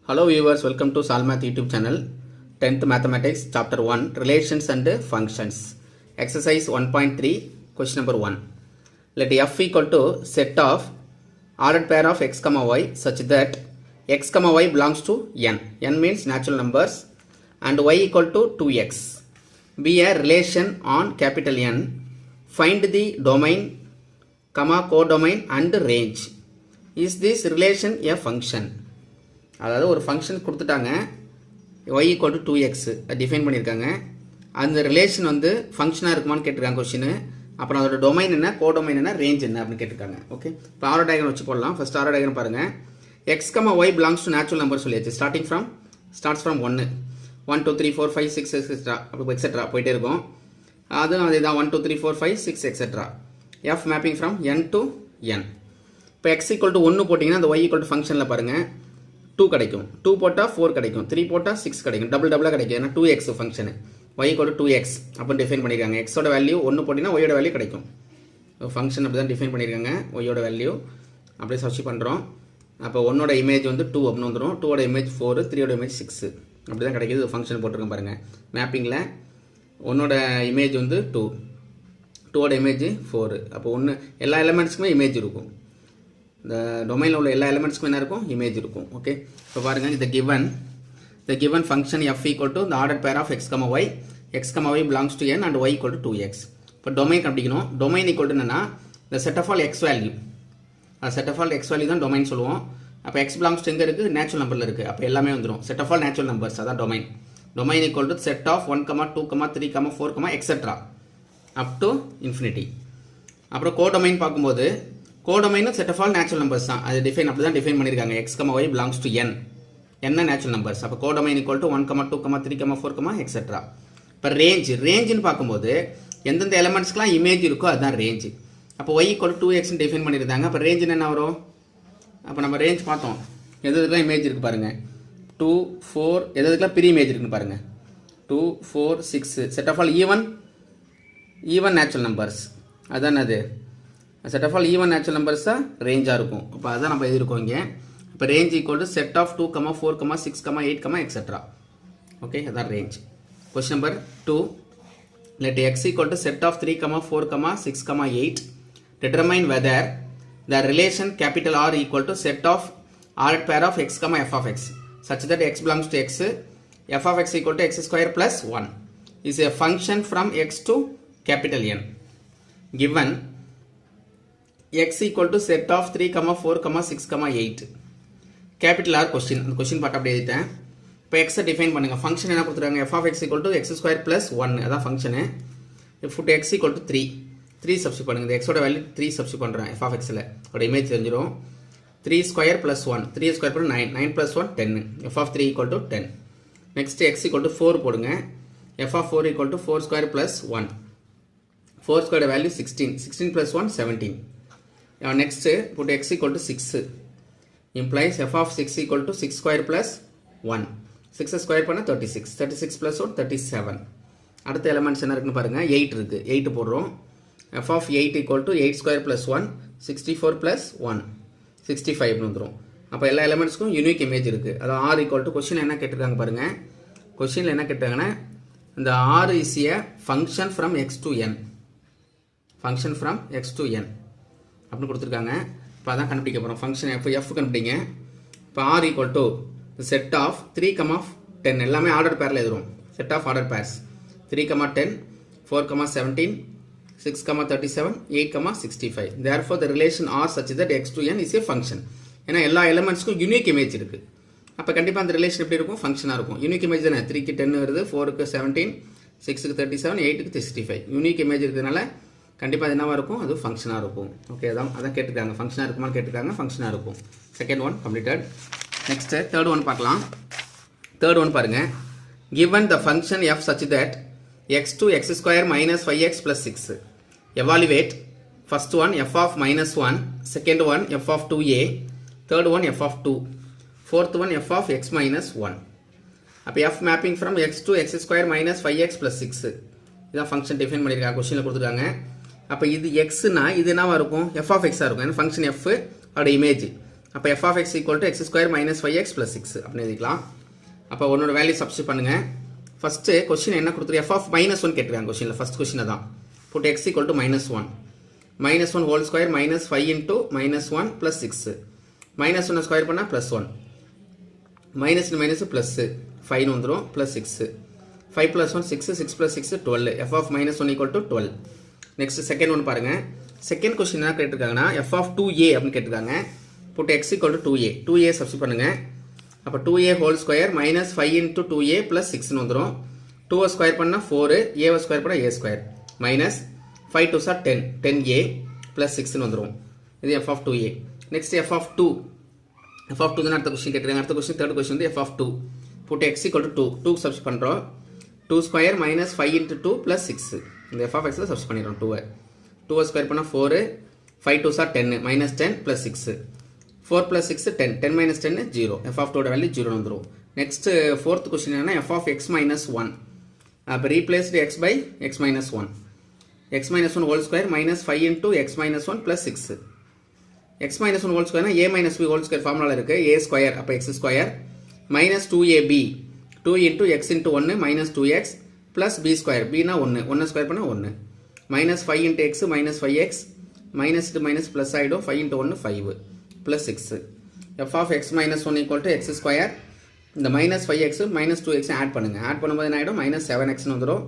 Hello viewers, welcome to Salmath YouTube channel. 10th Mathematics Chapter 1 Relations and Functions. Exercise 1.3 Question number 1. Let f equal to set of ordered pair of x comma y such that x comma y belongs to n. N means natural numbers and y equal to 2x. Be a relation on capital N. Find the domain, comma, codomain and range. Is this relation a function? அதாவது ஒரு function கொடுத்துட்டாங்க y equal to 2x define பண்ணியிருக்காங்க. அந்த relation வந்து ஃபங்க்ஷனாக இருக்குமான்னு கேட்டிருக்காங்க question. அப்புறம் அதோட டொமைன் என்ன, கோடொமைன் என்ன, ரேஞ்ச் என்ன அப்படின்னு கேட்டிருக்காங்க. ஓகே, இப்போ ஆரோ டயக்ராம் வச்சு போடலாம். ஃபர்ஸ்ட் ஆரோ டயக்ராம் பாருங்கள். X comma Y belongs to natural number சொல்லியாச்சு. ஸ்டார்ட்ஸ் ஃப்ரம் 1 1 2 3 4 5 6 எக்ஸெட்ரா அப்போ எக்ஸெட்ரா போயிட்டே இருக்கும். அதுவும் அதே தான் 1 2 3 4 5 6 etcetera. F mapping from n to n. இப்போ எக்ஸ் ஈக்குவல் டு 1 போட்டிங்கன்னா அந்த ஒய் ஈக்குவல் டு ஃபங்க்ஷனில் பாருங்கள் 2 கிடைக்கும், 2 போட்டால் 4 கிடைக்கும், 3 போட்டால் 6 கிடைக்கும், டபுளாக கிடைக்கும். ஏன்னா 2x function y equal to 2x அப்படின்னு டிஃபைன் பண்ணியிருக்காங்க. எக்ஸோட வேல்யூ 1 போட்டிங்கன்னா ஒய்யோட வேல்யூ கிடைக்கும். ஃபங்க்ஷன் அப்படி தான் டிஃபைன் பண்ணியிருக்காங்க. ஒய்யோட வேல்யூ அப்படியே சர்ச் பண்ணுறோம். அப்போ 1ஓட இமேஜ் வந்து 2 அப்படின்னு வந்துடும், 2ஓட இமேஜ் 4, 3ஓட இமேஜ் 6 அப்படி தான் கிடைக்கிது. ஃபங்க்ஷன் போட்டிருக்கேன் பாருங்கள். மேப்பிங்கில் 1ஓட இமேஜ் வந்து 2, 2ஓட இமேஜ் 4. அப்போ எல்லா எலிமெண்ட்ஸுக்குமே இமேஜ் இருக்கும். இந்த டொமைனில் உள்ள எல்லா எலிமெண்ட்ஸ்க்கும் என்ன இருக்கும், இமேஜ் இருக்கும். ஓகே, இப்போ பாருங்கள், the given function f equal to the ordered pair of x comma y belongs to n and y equal to 2x. இப்போ டொமைன் கண்டுபிடிக்கணும். டொமைன் ஈக்குவல் டு என்னன்னா the set of all x value, அந்த set of all x value தான் domain சொல்லுவோம். அப்போ x belongs to எங்கே இருக்குது, natural நம்பரில் இருக்குது. அப்போ எல்லாமே வந்துடும். set of all natural numbers அதான் domain. Domain equal to set of 1, 2, 3, 4, etc. up to infinity. அப்புறம் கோடொமைன் பார்க்கும்போது கோடொமைனும் set of all natural numbers தான். அது டிஃபைன் அப்படி தான் டிஃபைன் பண்ணியிருக்காங்க. X comma Y belongs to N, என்ன நேச்சுரல் நம்பர்ஸ். அப்போ கோடொமைன் ஈக்குவல் டு 1, 2, 3, 4, எக்ஸெட்ரா. இப்போ ரேஞ்சுன்னு பார்க்கும்போது எந்தெந்த எலிமெண்ட்ஸ்க்குலாம் இமேஜ் இருக்கோ அதுதான் ரேஞ்சு. அப்போ ஒய் ஈக்குவல் டு 2xன்னு டிஃபைன் பண்ணியிருந்தாங்க. அப்போ ரேஞ்சுன்னு என்ன வரும், அப்போ நம்ம ரேஞ்ச் பார்த்தோம். எதுக்கெல்லாம் இமேஜ் இருக்குது பாருங்கள், 2, 4 எதுக்கெல்லாம் பெரிய இமேஜ் இருக்குன்னு பாருங்கள். 2, 4, 6 set of all even natural numbers. அதுதான் அது set of all even natural numbers தான் ரேஞ்சாக இருக்கும். அப்போ அதான் நம்ம எழுதியிருக்கோம் இங்கே. இப்போ range equal to set of 2, 4, 6, 8, etcetera. Okay, அதான் range. Question number 2. Let x equal to set of 3, 4, 6, 8. Determine whether the relation capital R equal to set of ordered pair of x f of X such that x belongs to x f of x equal to x square plus 1 is a function from x to capital N. Given x equal to set of 3, 4, 6, 8. Capital R question. அந்த question part அப்படியே எழுதிட்டேன். இப்போ எக்ஸை define பண்ணுங்க. Function என்ன கொடுத்துருக்காங்க, f of x equal to x square plus 1 அதான் function. இப்போ எக்ஸ் ஈக்குவல் டு 3 சப்ஸ்டிட் பண்ணுங்க. இந்த எக்ஸோட வேல்யூ 3 சப்ஸ்டிட் பண்ணுறேன். எஃப் ஆஃப் எக்ஸில் ஒரு இமேஜ் தெரிஞ்சிடும். 3 square plus 1, 3 square plus 9, 9 plus 1 10. F of 3 equal to 10. Next x equal to 4 போடுங்க. F of 4 equal to 4 square plus 1, 4 square value 16, 16 plus 1 17. Now next put x equal to 6 implies f of 6 equal to 6 square plus 1. 6 square பண்ண 36, 36 plus 1 37. அடுத்த elements என்ன இருக்குன்னு பாருங்க, 8 இருக்கு. 8 போடுறோம். f of 8 equal to 8 square plus 1 64 plus 1 65 வந்துரும். அப்போ எல்லா எலிமெண்ட்ஸ்க்கும் யூனிக் இமேஜ் இருக்கு. அதான் r equal to கொஸ்டின் என்ன கேட்டிருக்காங்க பாருங்க. கொஸ்டின்ல என்ன கேட்டாங்கன்னா இந்த r is a function from x to n, function from x to n அப்படின்னு கொடுத்துருக்காங்க. இப்போ அதான் கண்டுபிடிக்க போகிறோம். ஃபங்க்ஷன் எஃப் கண்டுபிடிங்க. இப்போ R equal to set of 3, 10 எல்லாமே ஆர்டர் பேரில் எழுதுறோம். Set of order pairs 3, 10, 4, 17, 6, 37, 8, 65. Therefore the relation R such that x to N is a function. ஏன்னா எல்லா எலிமெண்ட்ஸ்க்கும் யூனிக் இமேஜ் இருக்குது. அப்போ கண்டிப்பாக அந்த ரிலேஷன் எப்படி இருக்கும், ஃபங்க்ஷனாக இருக்கும். யூனிக் இமேஜ் தானே, 3க்கு 10 வருது, 4க்கு 17, 6க்கு 37, 8க்கு 65. யூனிக் இமேஜ் இருக்கிறதுனால கண்டிப்பாக அது என்னவாக இருக்கும், அது ஃபங்க்ஷனாக இருக்கும். ஓகே, அதான் கேட்டிருக்காங்க. ஃபங்க்ஷனாக இருக்குமான்னு கேட்டிருக்காங்க. ஃபங்க்ஷனாக இருக்கும். Second one completed. Next third one பார்க்கலாம். தேர்ட் ஒன் பாருங்க. given the function f such that x to x square minus 5x plus 6. evaluate first one f of minus 1, second one f of 2a, third one f of 2, fourth one f of x minus 1. அப்போ f mapping from x to x square minus 5x plus 6 இதான் function define பண்ணியிருக்காங்க. கொஸ்டினில் கொடுத்துருக்காங்க. அப்போ இது எக்ஸ்னா இது என்னவா இருக்கும், எஃப் ஆஃப் எக்ஸாக இருக்கும். ஏன்னா ஃபங்க்ஷன் எஃப் அதோட இமேஜ் அப்போ f of x equal to x square minus 5x plus 6 அப்படின்னு எழுதிக்கலாம். அப்போ ஒன்னோட வேல்யூ சப்ஸ்டிட் பண்ணுங்கள். ஃபஸ்ட்டு கொஸ்டின் என்ன கொடுத்துரு எஃப் ஆஃப் -1 கேட்டிருக்காங்க கொஸ்டினில். ஃபஸ்ட் கொஸ்டின் தான் put x equal to -1 -1 whole square minus 5 into -1 plus 6 -1 square பண்ணால் +1 மைனஸ் மைனஸ் ப்ளஸ் 5 வந்துடும் plus 6 5 + 1 6 6 + 6 12 f of -1 equal to 12. Next second one பாருங்கள். செகண்ட் கொஸ்டின் என்ன கேட்டிருக்காங்கன்னா எஃப் ஆஃப் 2a அப்படின்னு கேட்டிருக்காங்க. Put x equal to 2a substitute பண்ணுங்கள். அப்போ 2a whole square minus 5 into 2a plus 6 வந்துடும். 2 ஸ்கொயர் பண்ணால் 4 a ஸ்கொயர் பண்ணால் a square minus 5 2 sir 10 10a plus 6 வந்துடும். இது f of 2a. Next f of 2 தான் அடுத்த கொஸ்டின் கேட்டிருக்காங்க. அடுத்த கொஸ்டின் தேர்ட் கொஸ்டின் வந்து f of 2 put x equal to 2 substitute பண்ணுறோம். 2 ஸ்கொயர் மைனஸ் 5 இன்ட்டு 2 ப்ளஸ் 6 இந்த எஃப் ஆஃப் எக்ஸில் சப்ஸ்டிட் பண்ணிடுறோம். 2 ஸ்கொயர் பண்ணால் 4 5 2 sir 10 minus 10 plus 6 4 + 6 10 10 - 10 0 f of 2 value 0 வந்துடும். நெக்ஸ்ட் ஃபோர்த் கொஸ்டின் என்னன்னா எஃப் ஆஃப் எக்ஸ் மைனஸ் 1. அப்போ replaced x by x minus 1 x minus 1 whole square minus 5 into x minus 1 plus 6 x minus 1 whole ஸ்கொயர்னா a minus b whole square formula இருக்குது a square அப்போ x square minus 2ab 2 into x into 1 minus 2x plus b square bனா 1 square பண்ணால் 1 minus 5 into x minus 5x minus to minus plus ஆகிடும் 5 into 1 5 plus 6 f of x minus 1 equal to x square இந்த minus 5x minus 2x add பண்ணுங்கள். Add பண்ணும்போது என்ன ஆகிடும் -7x வந்துடும்.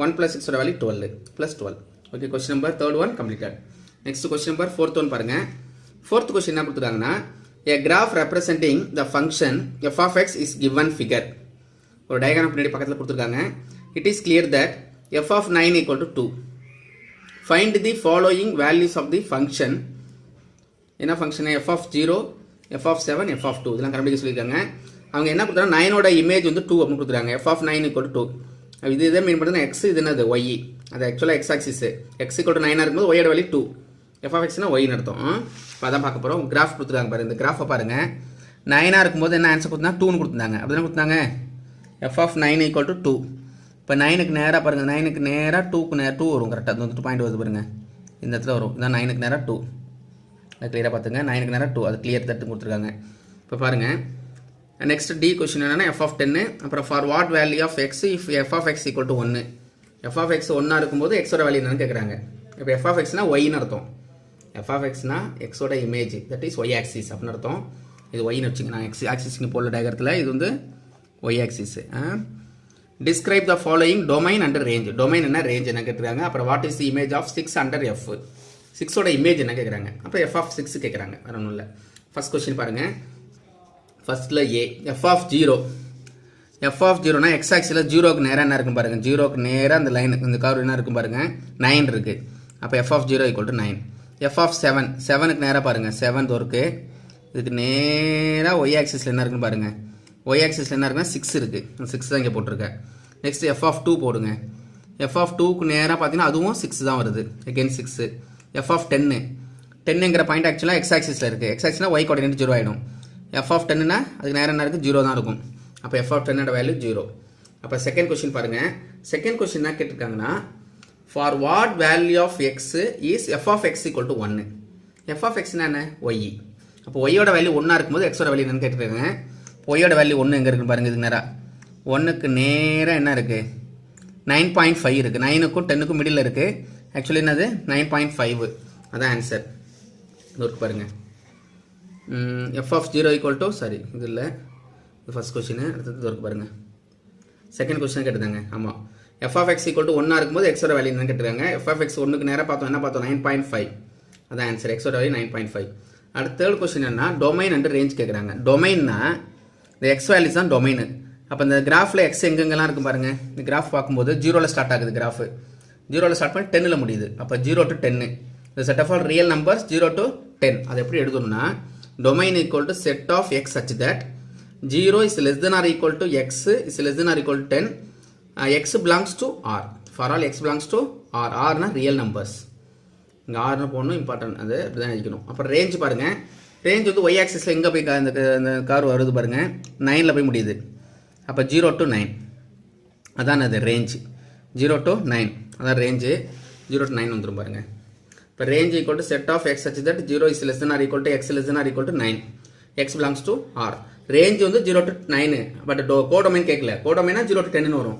1 + 6 value 12 + 12. Okay question number third one completed. Next question number fourth one பாருங்கள். Fourth question என்ன கொடுத்துருக்காங்கன்னா a graph representing the function f of x is given figure. ஒரு diagram பின்னாடி பக்கத்தில் கொடுத்துருக்காங்க. It is clear that f of 9 equal to 2. Find the following values of the function. என்ன function f of 0 f of 7 f of 2 இதெல்லாம் கண்டுபிடிக்க சொல்லியிருக்காங்க. அவங்க என்ன கொடுத்தாங்க 9ஓட இமேஜ் வந்து 2 அப்படின்னு கொடுத்துருக்காங்க. f of 9 equal to 2 இது இதை மீன் பண்ணுறது x இது என்னது y அது ஆக்சுவலாக x axis x equal to 9 இருக்கும்போது y ஓட வேல்யூ 2 f of xனா y அர்த்தம். இப்போ அதான் பார்க்க போகிறோம். கிராஃப் கொடுத்துருக்காங்க பாருங்க. இந்த கிராஃபை பாருங்கள் 9 இருக்கும்போது என்ன ஆன்சர் கொடுத்தாங்க 2ன்னு கொடுத்துருந்தாங்க. அப்படி தானே கொடுத்தாங்க f of 9 equal to 2. இப்போ 9க்கு நேராக பாருங்கள் 9க்கு நேராக 2க்கு நேராக 2 வரும் கரெக்டாக அது வந்து பாயிண்ட் வருது பாருங்கள் இந்த இடத்துல வரும். இதான் 9க்கு நேராக 2 அது கிளியராக பார்த்துங்க 9க்கு நேராக 2 அது கிளியர் தட்டு கொடுத்துருக்காங்க. இப்போ பாருங்கள் நெக்ஸ்ட் டி கொஸ்டின் என்னன்னா f of 10 அப்புறம் for what value of x if f of x equal to 1 f of x 1 இருக்கும்போது எக்ஸோட வேல்யூ என்னன்னு கேட்குறாங்க. இப்போ f of xனா ஒய்னு அர்த்தம். f of xனா எக்ஸோட இமேஜ் தட் இஸ் ஒய் ஆக்சிஸ் அப்படின்னு அர்த்தம். இது ஒய்னு வச்சுங்க நான் எக்ஸ் ஆக்சிஸ்க்கு போல டயக்ராத்தில் இது வந்து y axis. Describe the following domain and range. Domain என்ன ரேஞ்ச் என்ன கேட்குறாங்க. அப்புறம் what is the image of 6 under f 6ஓட இமேஜ் என்ன கேட்குறாங்க. அப்புறம் f of 6 கேட்குறாங்க. வேற ஒன்றும் இல்லை. ஃபர்ஸ்ட் கொஸ்டின் பாருங்கள். ஃபர்ஸ்ட்டில் a f of 0 f of 0னா எக்ஸ் ஆக்சிஸில் 0க்கு நேராக என்ன இருக்கும் பாருங்கள். 0க்கு நேராக அந்த லைன் இந்த கர்வ் என்ன இருக்கும் பாருங்கள் 9 இருக்குது. அப்போ f of 0 equal to 9. f of 7 7க்கு நேராக பாருங்கள் 7 இருக்குது. இதுக்கு நேராக ஒய் ஆக்சிஸில் என்ன இருக்குன்னு பாருங்கள். ஒய் ஆக்சிஸில் என்ன இருக்குன்னா 6 இருக்குது. 6 தான் இங்கே போட்டிருக்கேன். நெக்ஸ்ட் f of 2 போடுங்க. f of 2க்கு நேராக பார்த்தீங்கன்னா அதுவும் 6 தான் வருது. அகெயின் 6. f of 10ங்கிற பாயிண்ட் ஆக்சுவலாக எக்ஸ் ஆக்சிஸில் இருக்குது. எக்ஸ் ஆக்சிஸ்னா ஒய் கோஆர்டினேட் 0 ஆகிடும். f of 10னா அதுக்கு நேரம் என்ன இருக்குது 0 தான் இருக்கும். அப்போ f of 10ஓட வேல்யூ 0. அப்போ செகண்ட் கொஸ்டின் பாருங்கள். செகண்ட் கொஸ்டின் என்ன கேட்டிருக்காங்கன்னா for what value of x is f of x equal to 1. f of xனா என்ன ஒய். அப்போ ஒய்யோட வேல்யூ 1 இருக்கும்போது எக்ஸோட வேல்யூ என்னன்னு கேட்டிருக்காங்க. ஒய்யோட வேல்யூ 1 எங்கே இருக்குன்னு பாருங்கள். இதுக்கு நேராக 1க்கு நேராக என்ன இருக்குது 9.5 இருக்குது. 9க்கும் 10க்கும் மிடில் இருக்குது. ஆக்சுவலி என்னது 9.5 அதான் ஆன்சர். இது இருக்கு பாருங்கள். f of 0 equal to sorry இது இல்லை இது ஃபஸ்ட் கொஸ்டின். அடுத்தது இருக்கு பாருங்கள். செகண்ட் கொஸ்டின் கேட்டுருந்தாங்க. ஆமாம் f of x equal to 1 இருக்கும்போது எக்ஸோட வேல்யூ என்னன்னு கேட்டுருக்காங்க. f of x 1க்கு நேராக பார்த்தோம் என்ன பார்த்தோம் 9.5 அதான் ஆன்சர். எக்ஸோட வேல்யூ 9.5. அடுத்த தேர்ட் கொஸ்டின் என்ன டொமைன் அண்ட் ரேஞ்ச் கேட்குறாங்க. டொமைன்னா இந்த எக்ஸ் வேல்யூஸ் தான் டொமைனு. அப்போ இந்த கிராஃபில் எக்ஸ் எங்கெங்கெல்லாம் இருக்கும் பாருங்கள். இந்த கிராஃப் பார்க்கும்போது 0ல் ஸ்டார்ட் ஆகுது. கிராஃப் 0ல் ஸ்டார்ட் பண்ணி 10ல் முடியுது. அப்போ 0 to 10 இந்த set of all real numbers 0 to 10 அதை எப்படி எழுதணும்னா domain equal to set of x such that 0 is less than or equal to x is less than or equal to 10 x belongs to r for all x belongs to r r னா real numbers இங்க r னு போடணும் important அது அப்படி தான் எழுதிக்கணும். அப்புறம் range பாருங்க. ரேஞ்ச் வந்து y ஆக்சிஸில் எங்கே போய் இந்த கார் வருது பாருங்க 9ல் போய் முடியுது. அப்போ 0 to 9 அதான் அது ரேஞ்ச். 0 to 9 அதான் ரேஞ்சு. 0 to 9 வந்துடும் பாருங்க. இப்போ range equal to set of x such that 0 is less than or equal to x less than or equal to 9 x belongs to R. Range வந்து 0 to 9, பட் கோடொமைன் கேட்கல. கோடொமைனா 0 to 10 வரும்.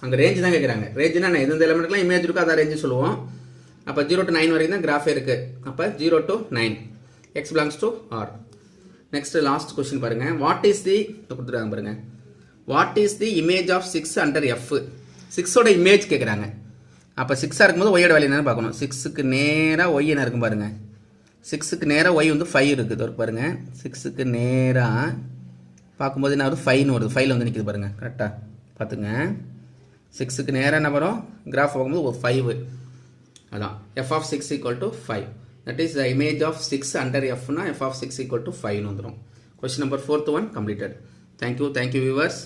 அங்கே range தான் கேட்குறாங்க. ரேஞ்சுனா எந்தெந்த எலிமெண்ட்லாம் இமேஜ் இருக்கோ அதான் range சொல்லுவோம். அப்போ 0 to 9 வரைக்கும் தான் கிராஃபே இருக்குது. அப்போ 0 to 9 x belongs to R. Next last question பாருங்க. வாட் இஸ் தி கொடுத்துருக்காங்க பாருங்க. What is the image of 6 under f? 6ஓட இமேஜ் கேட்குறாங்க. அப்போ 6ஆக இருக்கும்போது ஒய்யோட வேல்யூ என்னன்னு பார்க்கணும். 6க்கு நேராக ஒய் என்ன இருக்கும் பாருங்க. 6க்கு நேராக ஒய் வந்து 5 இருக்குது பாருங்க. 6க்கு நேராக பார்க்கும்போது என்ன வருது, 5ன்னு வருது. 5ல் வந்து நிற்கிது பாருங்க. கரெக்டாக பார்த்துங்க. 6க்கு நேராக என்ன வரும், கிராஃப் பார்க்கும்போது ஒரு 5. அதான் f of 6 equal to 5. That is the image of 6 under f na f of 6 equal to 5 வந்துரும். Question number 4th one completed. Thank you viewers.